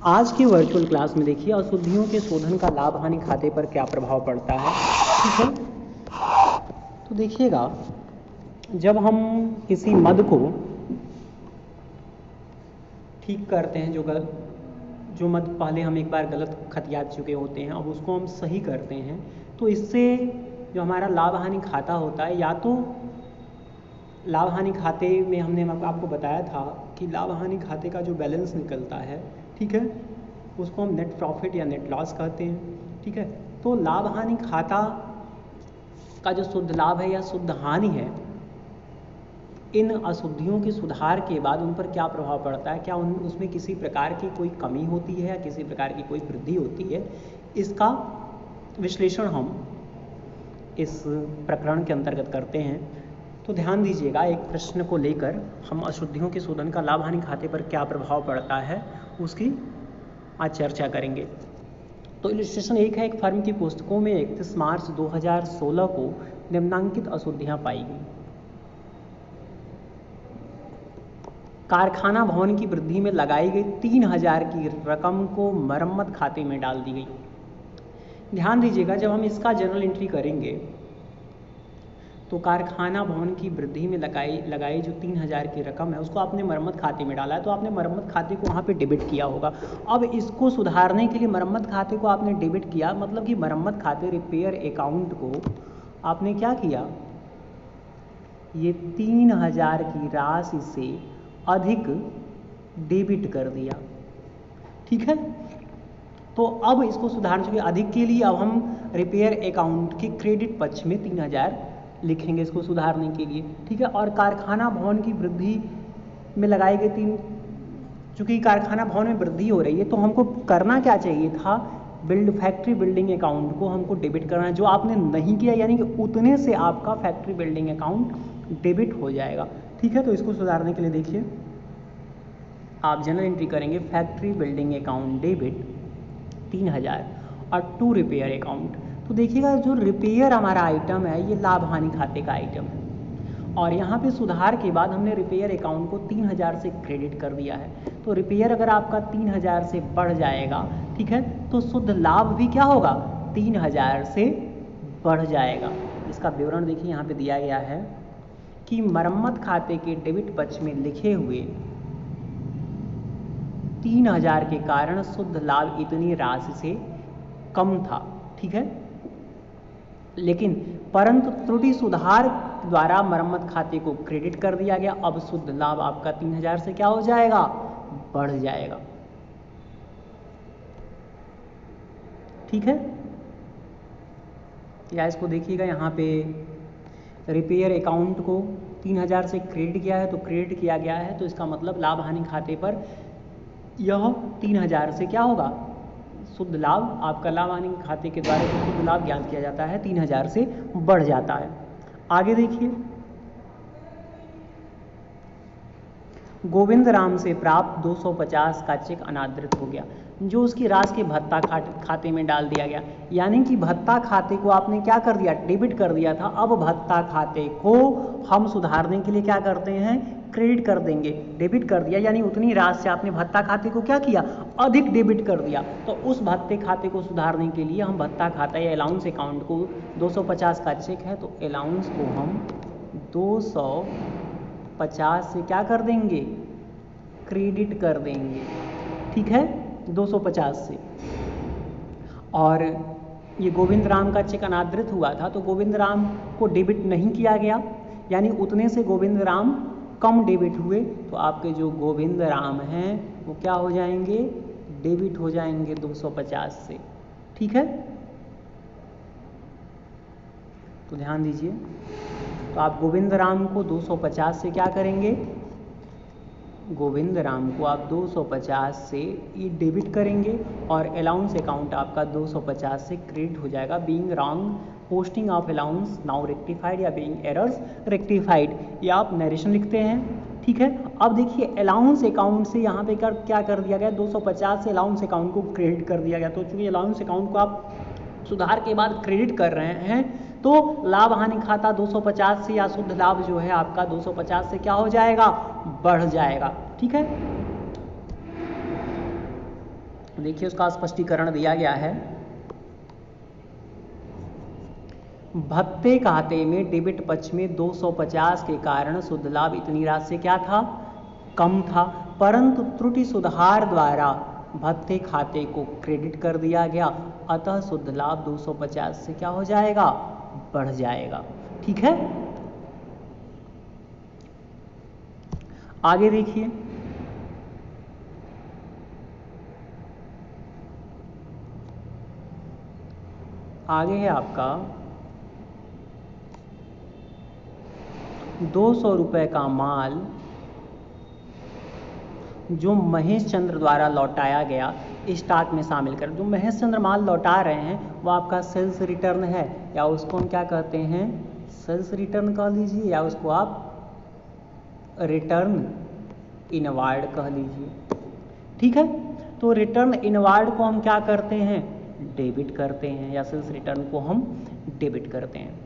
आज की virtual class में देखिए अशुद्धियों के शोधन का लाभ हानि खाते पर क्या प्रभाव पड़ता है। ठीक है, तो देखिएगा जब हम किसी मद को ठीक करते हैं, जो मद पहले हम एक बार गलत खतिया चुके होते हैं, अब उसको हम सही करते हैं, तो इससे जो हमारा लाभ हानि खाता होता है, या तो लाभ हानि खाते में हमने आपको बताया था कि लाभ हानि खाते का जो बैलेंस निकलता है, ठीक है, उसको हम नेट प्रॉफिट या नेट लॉस कहते हैं। ठीक है, तो लाभ हानि खाता का जो शुद्ध लाभ है या शुद्ध हानि है, इन अशुद्धियों के सुधार के बाद उन पर क्या प्रभाव पड़ता है, क्या उसमें किसी प्रकार की कोई कमी होती है या किसी प्रकार की कोई वृद्धि होती है, इसका विश्लेषण हम इस प्रकरण के अंतर्गत करते हैं। तो ध्यान दीजिएगा, एक प्रश्न को लेकर हम अशुद्धियों के शोधन का लाभ हानि खाते पर क्या प्रभाव पड़ता है उसकी आज चर्चा करेंगे। तो इलस्ट्रेशन 1 है, एक फर्म की पुस्तकों में 31 मार्च 2016 को निम्नांकित अशुद्धियां पाई गई। कारखाना भवन की वृद्धि में लगाई गई 3000 की रकम को मरम्मत खाते में डाल दी गई। ध्यान दीजिएगा, जब हम इसका जर्नल एंट्री करेंगे तो कारखाना भवन की वृद्धि में लगाई जो 3000 की रकम है, उसको आपने मरम्मत खाते में डाला है, तो आपने मरम्मत खाते को वहाँ पे डेबिट किया होगा। अब इसको सुधारने के लिए मरम्मत खाते को आपने डेबिट किया, मतलब कि मरम्मत खाते रिपेयर अकाउंट को आपने क्या किया, ये 3000 की राशि से अधिक डेबिट कर दिया। ठीक है, तो अब इसको सुधारने के लिए अधिक के लिए अब हम रिपेयर अकाउंट के क्रेडिट पक्ष में 3000 लिखेंगे इसको सुधारने के लिए। ठीक है, और कारखाना भवन की वृद्धि में लगाए गए चूंकि कारखाना भवन में वृद्धि हो रही है, तो हमको करना क्या चाहिए था, फैक्ट्री बिल्डिंग अकाउंट को हमको डेबिट करना है, जो आपने नहीं किया, यानी कि उतने से आपका फैक्ट्री बिल्डिंग अकाउंट डेबिट हो जाएगा। ठीक है, तो इसको सुधारने के लिए देखिए आप जनरल एंट्री करेंगे, फैक्ट्री बिल्डिंग अकाउंट डेबिट 3000 और टू रिपेयर अकाउंट। तो देखिएगा जो रिपेयर हमारा आइटम है ये लाभ हानि खाते का आइटम है, और यहाँ पे सुधार के बाद हमने रिपेयर अकाउंट को 3000 से क्रेडिट कर दिया है। तो रिपेयर अगर आपका 3000 से बढ़ जाएगा, ठीक है, तो शुद्ध लाभ भी क्या होगा, 3000 से बढ़ जाएगा। इसका विवरण देखिए यहाँ पे दिया गया है कि मरम्मत खाते के डेबिट पक्ष में लिखे हुए 3000 के कारण शुद्ध लाभ इतनी राशि से कम था। ठीक है, लेकिन परंतु त्रुटि सुधार द्वारा मरम्मत खाते को क्रेडिट कर दिया गया। अब शुद्ध लाभ आपका 3000 से क्या हो जाएगा, बढ़ जाएगा। ठीक है, या इसको देखिएगा यहाँ पे रिपेयर अकाउंट को 3000 से क्रेडिट किया है, तो क्रेडिट किया गया है, तो इसका मतलब लाभ हानि खाते पर यह 3000 से क्या होगा, शुद्ध लाभ आपका लाभ हानि खाते के द्वारा जो शुद्ध लाभ ज्ञात किया जाता है 3000 से बढ़ जाता है। आगे देखिए, गोविंद राम से प्राप्त 250 का चेक अनादृत हो गया, जो उसकी राशि के भत्ता खाते में डाल दिया गया। यानी कि भत्ता खाते को आपने क्या कर दिया, डेबिट कर दिया था। अब भत्ता खाते को हम सुधारने के लिए क्या करते हैं, क्रेडिट कर देंगे। डेबिट कर दिया यानी उतनी राशि से आपने भत्ता खाते को क्या किया, अधिक डेबिट कर दिया। तो उस भत्ते खाते को सुधारने के लिए हम भत्ता खाता या अलाउंस अकाउंट को 250 का चेक है, तो अलाउंस को हम 250 से क्या कर देंगे, क्रेडिट कर देंगे। ठीक है, 250 से। और ये गोविंद राम का चेक अनादृत हुआ था, तो गोविंद राम को डेबिट नहीं किया गया, यानी उतने से गोविंद राम कम डेबिट हुए, तो आपके जो गोविंद राम हैं वो क्या हो जाएंगे, डेबिट हो जाएंगे 250 से। ठीक है, तो ध्यान दीजिए, तो आप गोविंद राम को 250 से क्या करेंगे, गोविंद राम को आप 250 से ये डेबिट करेंगे, और अलाउंस अकाउंट आपका 250 से क्रेडिट हो जाएगा। Being wrong posting of allowance now rectified, या बीइंग एरर्स रेक्टिफाइड, ये आप नरेशन लिखते हैं। ठीक है, अब देखिए अलाउंस अकाउंट से यहाँ पे क्या कर दिया गया, 250 से अलाउंस अकाउंट को क्रेडिट कर दिया गया। तो चूँकि अलाउंस अकाउंट को आप सुधार के बाद क्रेडिट कर रहे हैं, तो लाभ हानि खाता 250 से या शुद्ध लाभ जो है आपका 250 से क्या हो जाएगा, बढ़ जाएगा। ठीक है, देखिए उसका स्पष्टीकरण दिया गया है। भत्ते खाते में डेबिट पक्ष में 250 के कारण शुद्ध लाभ इतनी राशि से क्या था, कम था, परंतु त्रुटि सुधार द्वारा भत्ते खाते को क्रेडिट कर दिया गया, अतः शुद्ध लाभ 250 से क्या हो जाएगा, बढ़ जाएगा। ठीक है, आगे देखिए। आगे है आपका 200 रुपये का माल जो महेश चंद्र द्वारा लौटाया गया स्टॉक में शामिल कर। जो महेश चंद्र माल लौटा रहे हैं वो आपका सेल्स रिटर्न है, या उसको हम क्या कहते हैं, सेल्स रिटर्न कह लीजिए, या उसको आप रिटर्न इनवार्ड कह लीजिए। ठीक है, तो रिटर्न इनवार्ड को हम क्या करते हैं, डेबिट करते हैं, या सेल्स रिटर्न को हम डेबिट करते हैं।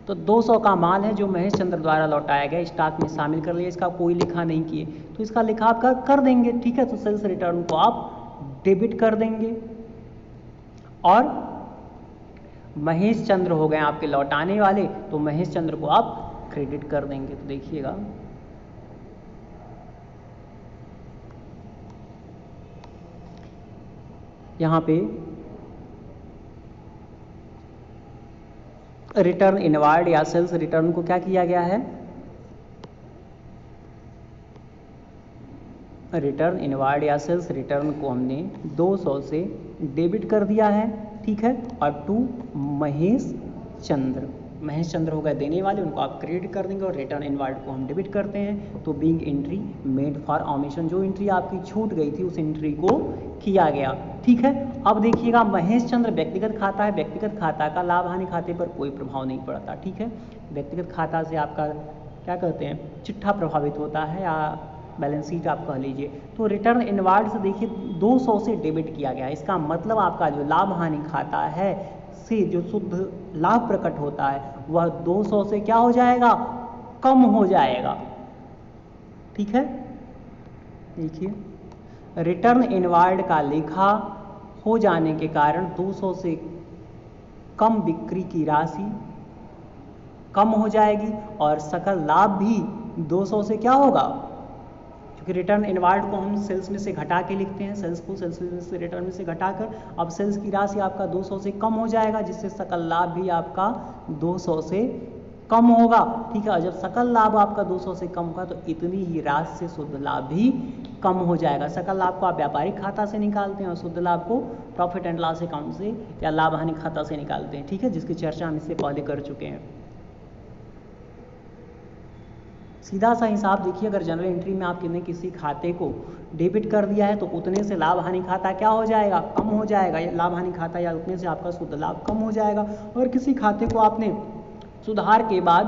तो 200 का माल है जो महेश चंद्र द्वारा लौटाया गया स्टॉक में शामिल कर लिया, इसका कोई लिखा नहीं किए, तो इसका लिखा आप कर देंगे। ठीक है, तो सेल्स रिटर्न को आप डेबिट कर देंगे, और महेश चंद्र हो गए आपके लौटाने वाले, तो महेश चंद्र को आप क्रेडिट कर देंगे। तो देखिएगा यहाँ पे रिटर्न इनवार्ड या सेल्स रिटर्न को क्या किया गया है, रिटर्न इनवार्ड या सेल्स रिटर्न को हमने 200 से डेबिट कर दिया है। ठीक है, और टू महेश चंद्र, महेश चंद्र हो गए देने वाले, उनको आप क्रेडिट कर देंगे, और रिटर्न इनवार्ड को हम डेबिट करते हैं। तो being entry made for omission, जो एंट्री आपकी छूट गई थी उस एंट्री को किया गया। ठीक है, अब देखिएगा महेश चंद्र व्यक्तिगत खाता है, व्यक्तिगत खाता का लाभ हानि खाते पर कोई प्रभाव नहीं पड़ता। ठीक है, व्यक्तिगत खाता से आपका क्या कहते हैं, चिट्ठा प्रभावित होता है, या बैलेंस शीट आप कह लीजिए। तो रिटर्न इनवार्ड से देखिए 200 से डेबिट किया गया, इसका मतलब आपका जो लाभ हानि खाता है से जो शुद्ध लाभ प्रकट होता है वह 200 से क्या हो जाएगा, कम हो जाएगा। ठीक है, देखिए रिटर्न इनवार्ड का लेखा हो जाने के कारण 200 से कम बिक्री की राशि कम हो जाएगी, और सकल लाभ भी 200 से क्या होगा, क्योंकि रिटर्न इनवार्ड को हम सेल्स में से घटा के लिखते हैं, सेल्स को सेल्स में से रिटर्न में से घटाकर, अब सेल्स की राशि आपका 200 से कम हो जाएगा, जिससे सकल लाभ भी आपका 200 से कम होगा। ठीक है, और जब सकल लाभ आपका 200 से कम होगा तो इतनी ही राशि से शुद्ध लाभ भी कम हो जाएगा। सकल लाभ को आप व्यापारिक खाता से निकालते हैं और शुद्ध लाभ को प्रॉफिट एंड लॉस अकाउंट से या लाभ हानि खाता से निकालते हैं। ठीक है, जिसकी चर्चा हम इससे पहले कर चुके हैं। सीधा सा हिसाब देखिए, अगर जनरल एंट्री में आपने किसी खाते को डेबिट कर दिया है तो उतने से लाभ हानि खाता क्या हो जाएगा, कम हो जाएगा, या लाभ हानि खाता या उतने से आपका शुद्ध लाभ कम हो जाएगा। और किसी खाते को आपने सुधार के बाद,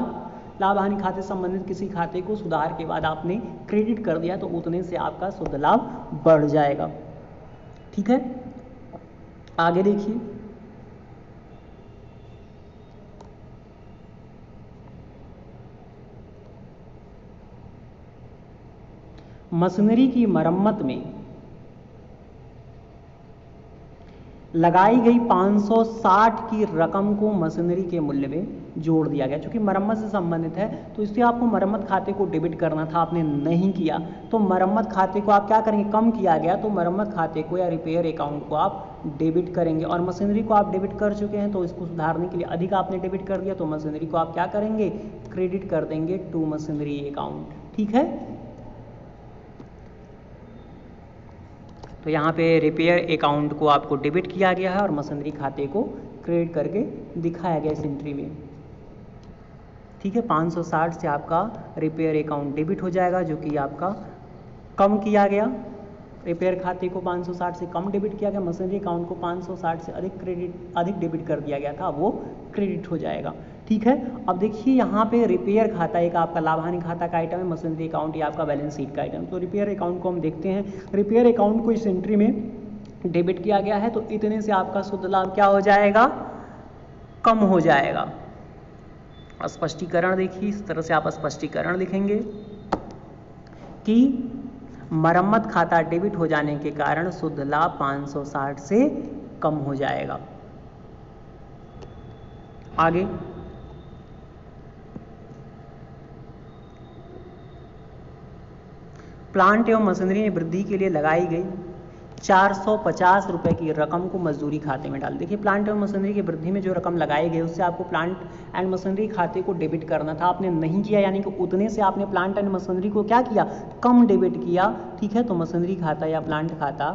लाभ हानि खाते से संबंधित किसी खाते को सुधार के बाद आपने क्रेडिट कर दिया तो उतने से आपका शुद्ध लाभ बढ़ जाएगा। ठीक है, आगे देखिए। मशीनरी की मरम्मत में लगाई गई 560 की रकम को मशीनरी के मूल्य में जोड़ दिया गया। क्योंकि मरम्मत से संबंधित है तो इसलिए आपको मरम्मत खाते को डेबिट करना था, आपने नहीं किया, तो मरम्मत खाते को आप क्या करेंगे, कम किया गया तो मरम्मत खाते को या रिपेयर अकाउंट को आप डेबिट करेंगे। और मशीनरी को आप डेबिट कर चुके हैं तो इसको सुधारने के लिए अधिक आपने डेबिट कर दिया, तो मशीनरी को आप क्या करेंगे, क्रेडिट कर देंगे टू मशीनरी अकाउंट। ठीक है, तो यहाँ पे रिपेयर अकाउंट को आपको डेबिट किया गया है और मशीनरी खाते को क्रेडिट करके दिखाया गया इस एंट्री में। ठीक है, 560 से आपका रिपेयर अकाउंट डेबिट हो जाएगा, जो कि आपका कम किया गया। रिपेयर खाते को 560 से कम डेबिट किया गया, मशीनरी अकाउंट को 560 से अधिक डेबिट कर दिया गया था, वो क्रेडिट हो जाएगा। ठीक है, अब देखिए यहाँ पे रिपेयर खाता एक आपका लाभ हानि खाता का आइटम है, मशीनरी अकाउंट ये आपका बैलेंस शीट का आइटम। तो रिपेयर अकाउंट को हम देखते हैं, रिपेयर अकाउंट को इस एंट्री में डेबिट किया गया है तो इतने से आपका शुद्ध लाभ क्या हो जाएगा, कम हो जाएगा। स्पष्टीकरण देखिए, इस तरह से आप स्पष्टीकरण लिखेंगे कि मरम्मत खाता डेबिट हो जाने के कारण शुद्ध लाभ 560 से कम हो जाएगा। आगे प्लांट एवं मशीनरी में वृद्धि के लिए लगाई गई 450 रुपये की रकम को मजदूरी खाते में डाल। देखिए प्लांट एवं मशीनरी की वृद्धि में जो रकम लगाई गई उससे आपको प्लांट एंड मशीनरी खाते को डेबिट करना था, आपने नहीं किया, यानी कि उतने से आपने प्लांट एंड मशीनरी को क्या किया, कम डेबिट किया। ठीक है, तो मशीनरी खाता या प्लांट खाता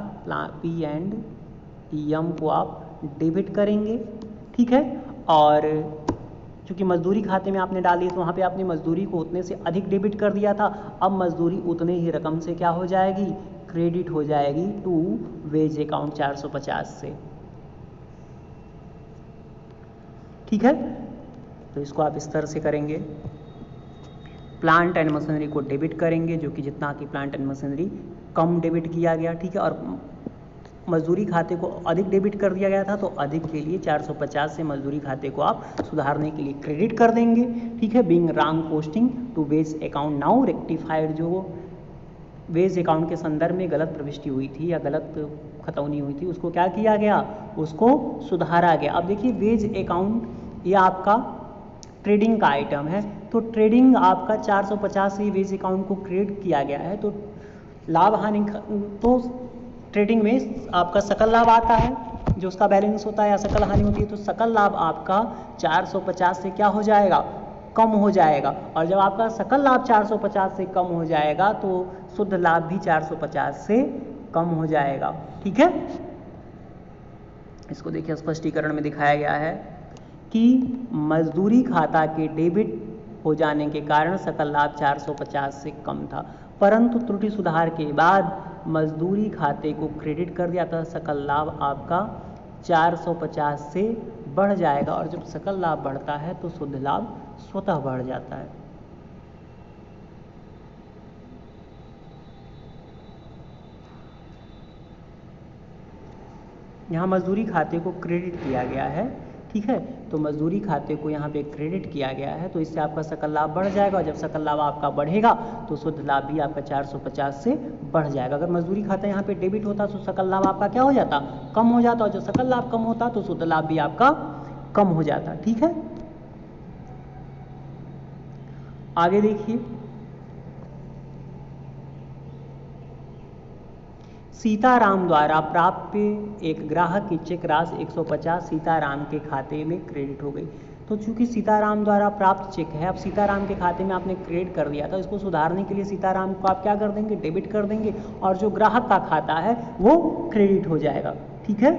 P&M को आप डेबिट करेंगे। ठीक है, और चूँकि मजदूरी खाते में आपने डाली तो वहाँ पे आपने मजदूरी को उतने से अधिक डेबिट कर दिया था, अब मजदूरी उतने ही रकम से क्या हो जाएगी, क्रेडिट हो जाएगी टू वेज अकाउंट 450 से। ठीक है, तो इसको आप इस तरह से करेंगे, प्लांट एंड मशीनरी को डेबिट करेंगे जो कि जितना कि plant and machinery come debit किया गया। ठीक है, और मजदूरी खाते को अधिक डेबिट कर दिया गया था तो अधिक के लिए 450 से मजदूरी खाते को आप सुधारने के लिए क्रेडिट कर देंगे। ठीक है, being wrong posting to wage account now rectified, जो वेज अकाउंट के संदर्भ में गलत प्रविष्टि हुई थी या गलत खतौनी हुई थी उसको क्या किया गया, उसको सुधारा गया। अब देखिए वेज अकाउंट ये आपका ट्रेडिंग का आइटम है, तो ट्रेडिंग आपका 450 से वेज अकाउंट को क्रिएट किया गया है, तो लाभ हानि तो ट्रेडिंग में आपका सकल लाभ आता है जो उसका बैलेंस होता है या सकल हानि होती है, तो सकल लाभ आपका 450 से क्या हो जाएगा, कम हो जाएगा। और जब आपका सकल लाभ 450 से कम हो जाएगा तो शुद्ध लाभ भी 450 से कम हो जाएगा। ठीक है, इसको देखिए स्पष्टीकरण में दिखाया गया है कि मजदूरी खाता के डेबिट हो जाने के कारण सकल लाभ 450 से कम था, परंतु त्रुटि सुधार के बाद मजदूरी खाते को क्रेडिट कर दिया था, सकल लाभ आपका 450 से बढ़ जाएगा। और जब सकल लाभ बढ़ता है तो शुद्ध लाभ स्वतः बढ़ जाता है। यहाँ मजदूरी खाते को क्रेडिट किया गया है। ठीक है, तो मजदूरी खाते को यहाँ पे क्रेडिट किया गया है, तो इससे आपका सकल लाभ बढ़ जाएगा, और जब सकल लाभ आपका बढ़ेगा तो शुद्ध लाभ भी आपका 450 से बढ़ जाएगा। अगर मजदूरी खाता यहाँ पे डेबिट होता तो सकल लाभ आपका क्या हो जाता, कम हो जाता, और जब सकल लाभ कम होता तो शुद्ध लाभ भी आपका कम हो जाता। ठीक है, आगे देखिए, सीताराम द्वारा प्राप्त एक ग्राहक की चेक राशि 150 सीताराम के खाते में क्रेडिट हो गई। तो चूंकि सीताराम द्वारा प्राप्त चेक है, अब सीताराम के खाते में आपने क्रेडिट कर दिया था, इसको सुधारने के लिए सीताराम को आप क्या कर देंगे, डेबिट कर देंगे, और जो ग्राहक का खाता है वो क्रेडिट हो जाएगा। ठीक है,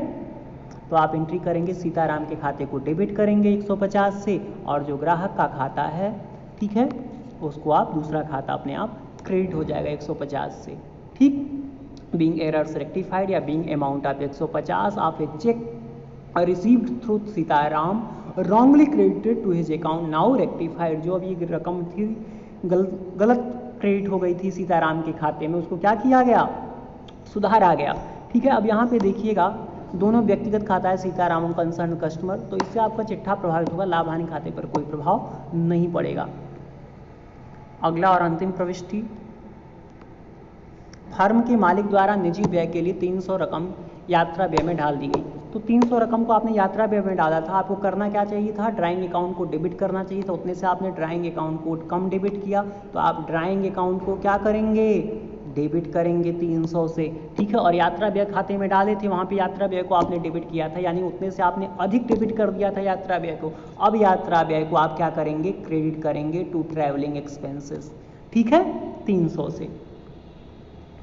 तो आप एंट्री करेंगे, सीताराम के खाते को डेबिट करेंगे 150 से, और जो ग्राहक का खाता है, ठीक है, उसको आप दूसरा खाता अपने आप क्रेडिट हो जाएगा 150 से। ठीक, बीइंग एरर्स रेक्टिफाइड या being amount of 150 of a cheque received through Sitaram wrongly credited to his account now rectified, जो अभी रकम थी गलत क्रेडिट हो गई थी सीताराम के खाते में, उसको क्या किया गया, सुधारा गया। ठीक है, अब यहाँ पे देखिएगा दोनों व्यक्तिगत खाता है सीताराम और कंसर्न कस्टमर, तो इससे आपका चिट्ठा प्रभावित होगा, लाभ हानि खाते पर कोई प्रभाव नहीं पड़ेगा। अगला और अंतिम प्रविष्टि, फर्म के मालिक द्वारा निजी व्यय के लिए 300 रकम यात्रा व्यय में डाल दी गई। तो 300 रकम को आपने यात्रा व्यय में डाला था, आपको करना क्या चाहिए था, ड्राइंग अकाउंट को डेबिट करना चाहिए था, उतने से आपने ड्राइंग अकाउंट को कम डेबिट किया, तो आप ड्राइंग अकाउंट को क्या करेंगे, डेबिट करेंगे 300 से। ठीक है, और यात्रा व्यय खाते में डाले थे, वहाँ पे यात्रा व्यय को आपने डेबिट किया था, यानी उतने से आपने अधिक डेबिट कर दिया था यात्रा व्यय को। अब यात्रा व्यय को आप क्या करेंगे, क्रेडिट करेंगे टू ट्रैवलिंग एक्सपेंसेस। ठीक है, 300 से,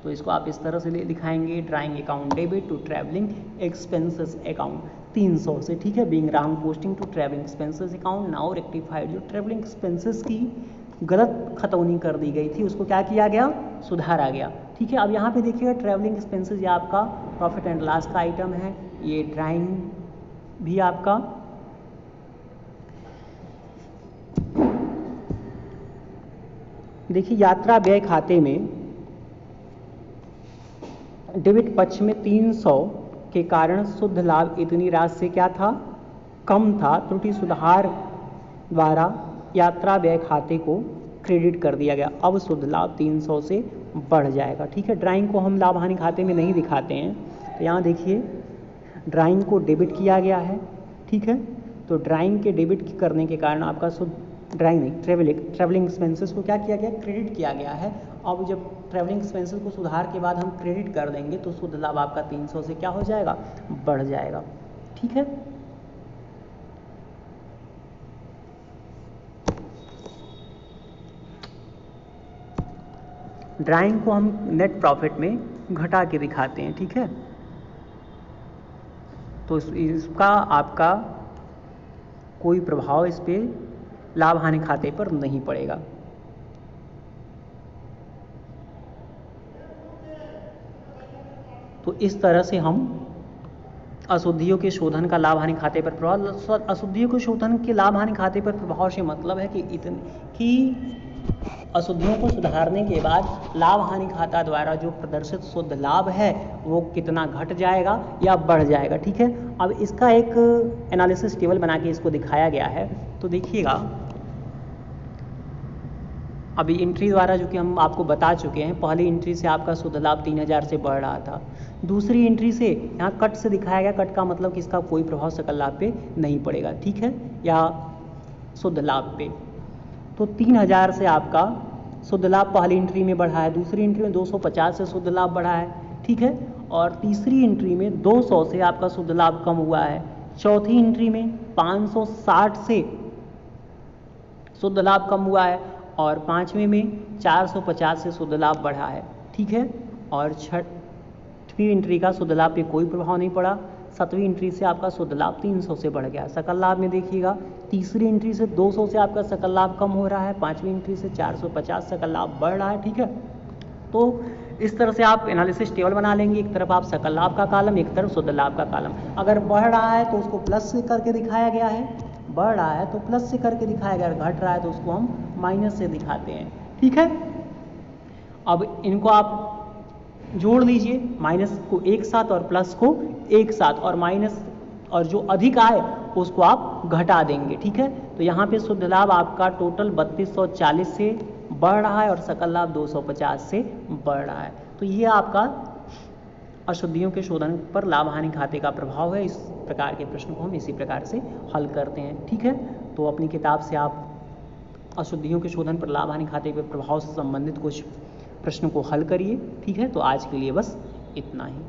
तो इसको आप इस तरह से दिखाएंगे, drawing account debit to travelling expenses account 300 से। ठीक है, being wrong posting to travelling expenses account now rectified, जो ट्रैवलिंग एक्सपेंसेस की गलत खतौनी कर दी गई थी उसको क्या किया गया, सुधारा गया। ठीक है, अब यहाँ पे देखिएगा ट्रैवलिंग एक्सपेंसेस ये आपका प्रॉफिट एंड लॉस का आइटम है, ये ड्राइंग भी आपका देखिए यात्रा व्यय खाते में डेबिट पक्ष में 300 के कारण शुद्ध लाभ इतनी राशि से क्या था, कम था, त्रुटि सुधार द्वारा यात्रा व्यय खाते को क्रेडिट कर दिया गया, अब शुद्ध लाभ 300 से बढ़ जाएगा। ठीक है, ड्राइंग को हम लाभ हानि खाते में नहीं दिखाते हैं, तो यहाँ देखिए ड्राइंग को डेबिट किया गया है। ठीक है, तो ड्राइंग के डेबिट करने के कारण आपका शुद्ध ड्राइंग नहीं ट्रैवलिंग एक्सपेंसेस को क्या किया गया, क्रेडिट किया गया है। अब जब ट्रैवलिंग एक्सपेंसेस को सुधार के बाद हम क्रेडिट कर देंगे तो शुद्ध लाभ आपका 300 से क्या हो जाएगा, बढ़ जाएगा। ठीक है, ड्राइंग को हम नेट प्रॉफिट में घटा के दिखाते हैं। ठीक है, तो इसका आपका कोई प्रभाव इस पे लाभ हानि खाते पर नहीं पड़ेगा। तो इस तरह से हम अशुद्धियों के शोधन का लाभ हानि खाते पर प्रभाव, अशुद्धियों के शोधन के लाभ हानि खाते पर प्रभाव से मतलब है कि अशुद्धियों को सुधारने के बाद लाभ हानि खाता द्वारा जो प्रदर्शित शुद्ध लाभ है वो कितना घट जाएगा या बढ़ जाएगा। ठीक है, अब इसका एक एनालिसिस टेबल बना के इसको दिखाया गया है। तो देखिएगा, अभी एंट्री द्वारा जो कि हम आपको बता चुके हैं, पहली एंट्री से आपका शुद्ध लाभ 3000 से बढ़ रहा था, दूसरी एंट्री से यहाँ कट से दिखाया गया, कट का मतलब कि इसका कोई प्रभाव सकल लाभ पे नहीं पड़ेगा। ठीक है, या शुद्ध लाभ पे। तो 3000 से आपका शुद्ध लाभ पहली एंट्री में बढ़ा है, दूसरी एंट्री में 250 से शुद्ध लाभ बढ़ा है। ठीक है, और तीसरी एंट्री में 200 से आपका शुद्ध लाभ कम हुआ है, चौथी एंट्री में 560 से शुद्ध लाभ कम हुआ है, और पांचवें में 450 से शुद्ध लाभ बढ़ा है। ठीक है, और छठवीं एंट्री का शुद्ध लाभ पे कोई प्रभाव नहीं पड़ा, सातवीं एंट्री से आपका शुद्ध लाभ 300 से बढ़ गया। सकल लाभ में देखिएगा, तीसरी एंट्री से 200 से आपका सकल लाभ कम हो रहा है, पांचवी एंट्री से 450 सकल लाभ बढ़ रहा है। ठीक है, तो इस तरह से आप एनालिसिस टेबल बना लेंगे, एक तरफ आप सकल लाभ का कॉलम, एक तरफ शुद्ध लाभ का कॉलम। अगर बढ़ रहा है तो उसको प्लस से करके दिखाया गया है, बढ़ रहा है तो प्लस से करके दिखाया गया, घट रहा है तो उसको हम माइनस से दिखाते हैं। ठीक है, अब इनको आप जोड़ लीजिए, माइनस को एक साथ और प्लस को एक साथ, और माइनस और जो अधिक आए उसको आप घटा देंगे। ठीक है, तो यहाँ पे शुद्ध लाभ आपका टोटल 3240 से बढ़ रहा है और सकल लाभ 250 से बढ़ रहा है। तो ये आपका अशुद्धियों के शोधन पर लाभ हानि खाते का प्रभाव है। इस प्रकार के प्रश्न को हम इसी प्रकार से हल करते हैं। ठीक है, तो अपनी किताब से आप अशुद्धियों के शोधन पर लाभ हानि खाते के प्रभाव से संबंधित कुछ प्रश्नों को हल करिए। ठीक है, तो आज के लिए बस इतना ही।